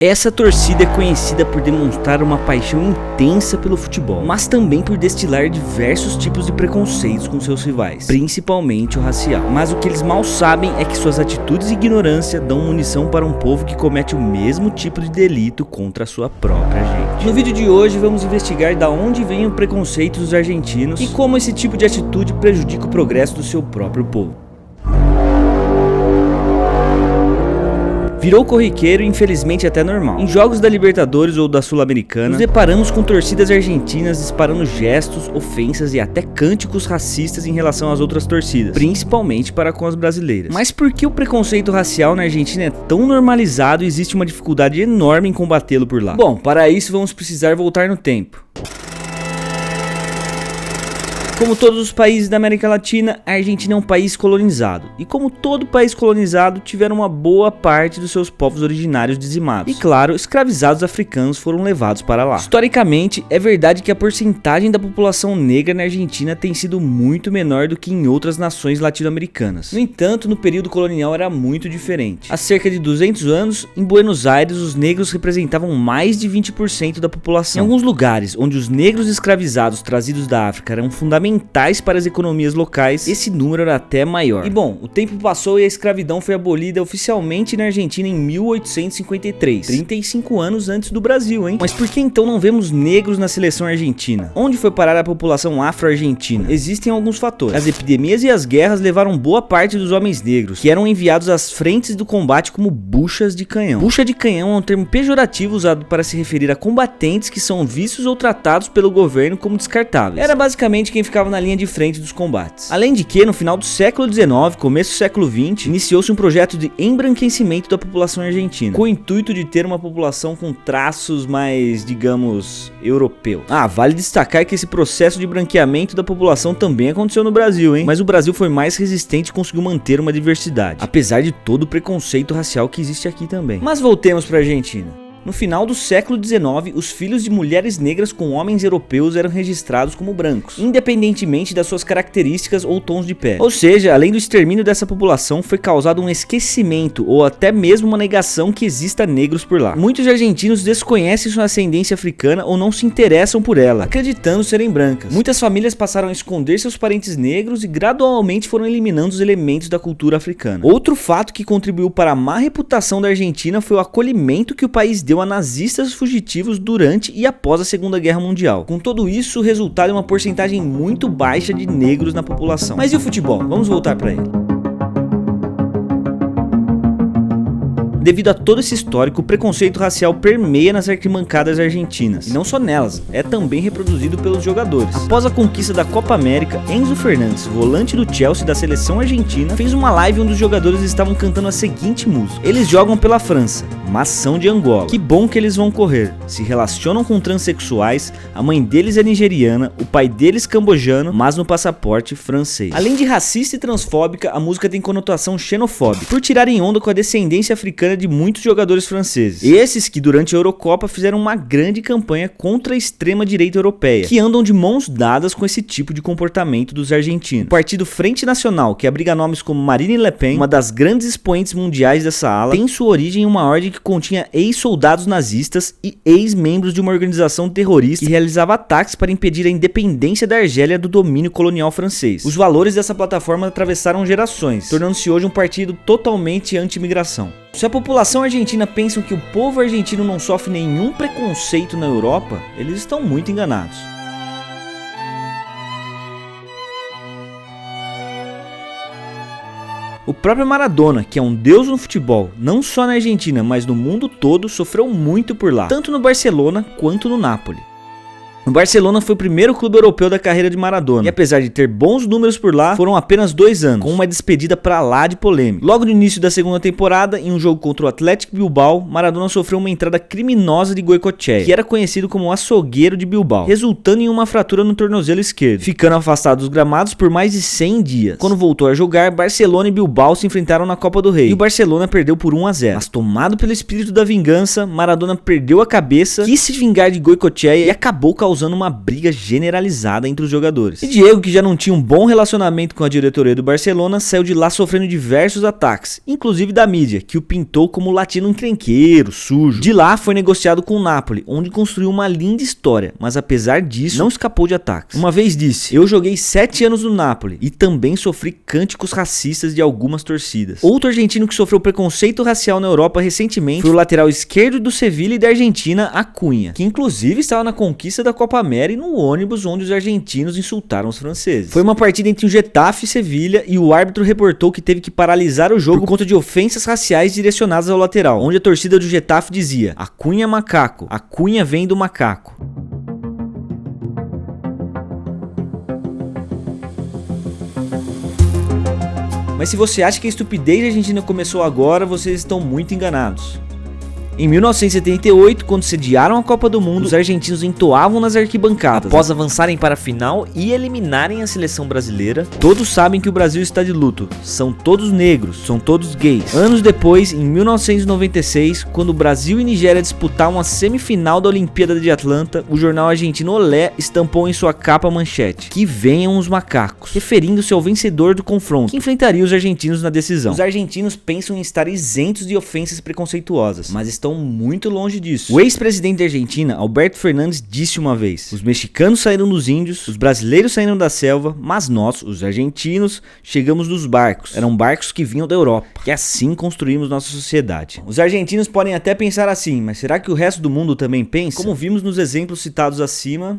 Essa torcida é conhecida por demonstrar uma paixão intensa pelo futebol, mas também por destilar diversos tipos de preconceitos com seus rivais, principalmente o racial. Mas o que eles mal sabem é que suas atitudes e ignorância dão munição para um povo que comete o mesmo tipo de delito contra a sua própria gente. No vídeo de hoje vamos investigar da onde vem o preconceito dos argentinos e como esse tipo de atitude prejudica o progresso do seu próprio povo. Virou corriqueiro e infelizmente até normal. Em jogos da Libertadores ou da Sul-Americana, nos deparamos com torcidas argentinas disparando gestos, ofensas e até cânticos racistas em relação às outras torcidas, principalmente para com as brasileiras. Mas por que o preconceito racial na Argentina é tão normalizado e existe uma dificuldade enorme em combatê-lo por lá? Bom, para isso vamos precisar voltar no tempo. Como todos os países da América Latina, a Argentina é um país colonizado. E como todo país colonizado, tiveram uma boa parte dos seus povos originários dizimados. E claro, escravizados africanos foram levados para lá. Historicamente, é verdade que a porcentagem da população negra na Argentina tem sido muito menor do que em outras nações latino-americanas. No entanto, no período colonial era muito diferente. Há cerca de 200 anos, em Buenos Aires, os negros representavam mais de 20% da população. Em alguns lugares, onde os negros escravizados trazidos da África eram fundamentais para as economias locais, esse número era até maior. E bom, o tempo passou e a escravidão foi abolida oficialmente na Argentina em 1853, 35 anos antes do Brasil, hein? Mas por que então não vemos negros na seleção argentina? Onde foi parar a população afro-argentina? Existem alguns fatores. As epidemias e as guerras levaram boa parte dos homens negros, que eram enviados às frentes do combate como buchas de canhão. Bucha de canhão é um termo pejorativo usado para se referir a combatentes que são vistos ou tratados pelo governo como descartáveis. Era basicamente quem ficava na linha de frente dos combates. Além de que, no final do século XIX, começo do século XX, iniciou-se um projeto de embranquecimento da população argentina, com o intuito de ter uma população com traços mais, digamos, europeu. Vale destacar que esse processo de branqueamento da população também aconteceu no Brasil, hein? Mas o Brasil foi mais resistente e conseguiu manter uma diversidade, apesar de todo o preconceito racial que existe aqui também. Mas voltemos para a Argentina. No final do século XIX, os filhos de mulheres negras com homens europeus eram registrados como brancos, independentemente das suas características ou tons de pele. Ou seja, além do extermínio dessa população, foi causado um esquecimento ou até mesmo uma negação que exista negros por lá. Muitos argentinos desconhecem sua ascendência africana ou não se interessam por ela, acreditando serem brancas. Muitas famílias passaram a esconder seus parentes negros e gradualmente foram eliminando os elementos da cultura africana. Outro fato que contribuiu para a má reputação da Argentina foi o acolhimento que o país deu a nazistas fugitivos durante e após a Segunda Guerra Mundial. Com tudo isso, o resultado é uma porcentagem muito baixa de negros na população. Mas e o futebol? Vamos voltar para ele. Devido a todo esse histórico, o preconceito racial permeia nas arquibancadas argentinas. E não só nelas, é também reproduzido pelos jogadores. Após a conquista da Copa América, Enzo Fernandes, volante do Chelsea da seleção argentina, fez uma live onde os jogadores estavam cantando a seguinte música: eles jogam pela França, mas são de Angola. Que bom que eles vão correr. Se relacionam com transexuais, a mãe deles é nigeriana, o pai deles cambojano, mas no passaporte francês. Além de racista e transfóbica, a música tem conotação xenofóbica, por tirarem onda com a descendência africana de muitos jogadores franceses. Esses que durante a Eurocopa fizeram uma grande campanha contra a extrema-direita europeia, que andam de mãos dadas com esse tipo de comportamento dos argentinos. O Partido Frente Nacional, que abriga nomes como Marine Le Pen, uma das grandes expoentes mundiais dessa ala, tem sua origem em uma ordem que continha ex-soldados nazistas e ex-membros de uma organização terrorista que realizava ataques para impedir a independência da Argélia do domínio colonial francês. Os valores dessa plataforma atravessaram gerações, tornando-se hoje um partido totalmente anti-imigração. Se a população argentina pensa que o povo argentino não sofre nenhum preconceito na Europa, eles estão muito enganados. O próprio Maradona, que é um deus no futebol, não só na Argentina, mas no mundo todo, sofreu muito por lá, tanto no Barcelona quanto no Napoli. O Barcelona foi o primeiro clube europeu da carreira de Maradona, e apesar de ter bons números por lá, foram apenas 2 anos, com uma despedida pra lá de polêmica. Logo no início da segunda temporada, em um jogo contra o Athletic Bilbao, Maradona sofreu uma entrada criminosa de Goicoechea, que era conhecido como o açougueiro de Bilbao, resultando em uma fratura no tornozelo esquerdo, ficando afastado dos gramados por mais de 100 dias. Quando voltou a jogar, Barcelona e Bilbao se enfrentaram na Copa do Rei, e o Barcelona perdeu por 1-0. Mas tomado pelo espírito da vingança, Maradona perdeu a cabeça, quis se vingar de Goicoechea e acabou causando causando uma briga generalizada entre os jogadores. E Diego, que já não tinha um bom relacionamento com a diretoria do Barcelona, saiu de lá sofrendo diversos ataques, inclusive da mídia, que o pintou como latino encrenqueiro, sujo. De lá foi negociado com o Napoli, onde construiu uma linda história, mas apesar disso, não escapou de ataques. Uma vez disse: eu joguei 7 anos no Napoli e também sofri cânticos racistas de algumas torcidas. Outro argentino que sofreu preconceito racial na Europa recentemente foi o lateral esquerdo do Sevilha e da Argentina, Acunha, que inclusive estava na conquista da Copa América e no ônibus onde os argentinos insultaram os franceses. Foi uma partida entre o Getafe e Sevilha e o árbitro reportou que teve que paralisar o jogo por conta de ofensas raciais direcionadas ao lateral, onde a torcida do Getafe dizia: Acunha macaco, Acunha vem do macaco. Mas se você acha que a estupidez da Argentina começou agora, vocês estão muito enganados. Em 1978, quando sediaram a Copa do Mundo, os argentinos entoavam nas arquibancadas após avançarem para a final e eliminarem a seleção brasileira. Todos sabem que o Brasil está de luto, são todos negros, são todos gays. Anos depois, em 1996, quando o Brasil e Nigéria disputavam a semifinal da Olimpíada de Atlanta, o jornal argentino Olé estampou em sua capa a manchete: que venham os macacos, referindo-se ao vencedor do confronto, que enfrentaria os argentinos na decisão. Os argentinos pensam em estar isentos de ofensas preconceituosas, mas estão muito longe disso. O ex-presidente da Argentina, Alberto Fernandes, disse uma vez: os mexicanos saíram dos índios, os brasileiros saíram da selva, mas nós, os argentinos, chegamos dos barcos. Eram barcos que vinham da Europa, e assim construímos nossa sociedade. Os argentinos podem até pensar assim, mas será que o resto do mundo também pensa? Como vimos nos exemplos citados acima,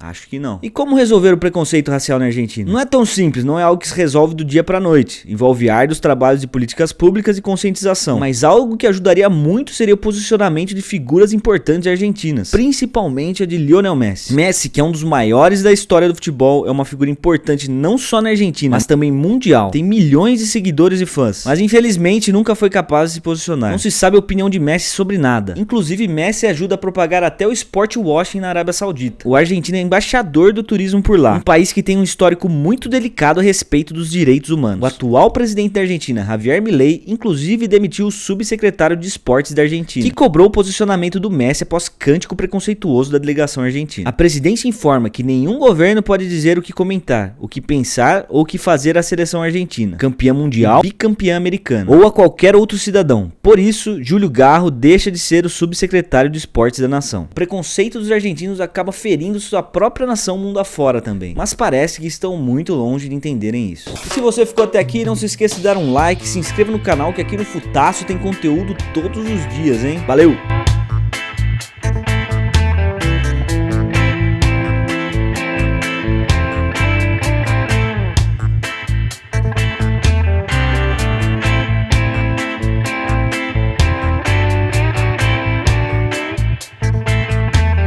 acho que não. E como resolver o preconceito racial na Argentina? Não é tão simples, não é algo que se resolve do dia pra noite. Envolve árduos trabalhos de políticas públicas e conscientização. Mas algo que ajudaria muito seria o posicionamento de figuras importantes argentinas, principalmente a de Lionel Messi. Messi, que é um dos maiores da história do futebol, é uma figura importante não só na Argentina, mas também mundial. Tem milhões de seguidores e fãs, mas infelizmente nunca foi capaz de se posicionar. Não se sabe a opinião de Messi sobre nada. Inclusive, Messi ajuda a propagar até o sport washing na Arábia Saudita. O argentino é embaixador do turismo por lá, um país que tem um histórico muito delicado a respeito dos direitos humanos. O atual presidente da Argentina, Javier Milei, inclusive demitiu o subsecretário de esportes da Argentina, que cobrou o posicionamento do Messi após cântico preconceituoso da delegação argentina. A presidência informa que nenhum governo pode dizer o que comentar, o que pensar ou o que fazer à seleção argentina, campeã mundial e bicampeã americana, ou a qualquer outro cidadão. Por isso, Júlio Garro deixa de ser o subsecretário de esportes da nação. O preconceito dos argentinos acaba ferindo sua própria nação mundo afora também, mas parece que estão muito longe de entenderem isso. E se você ficou até aqui, não se esqueça de dar um like, se inscreva no canal que aqui no Futaço tem conteúdo todos os dias, hein? Valeu!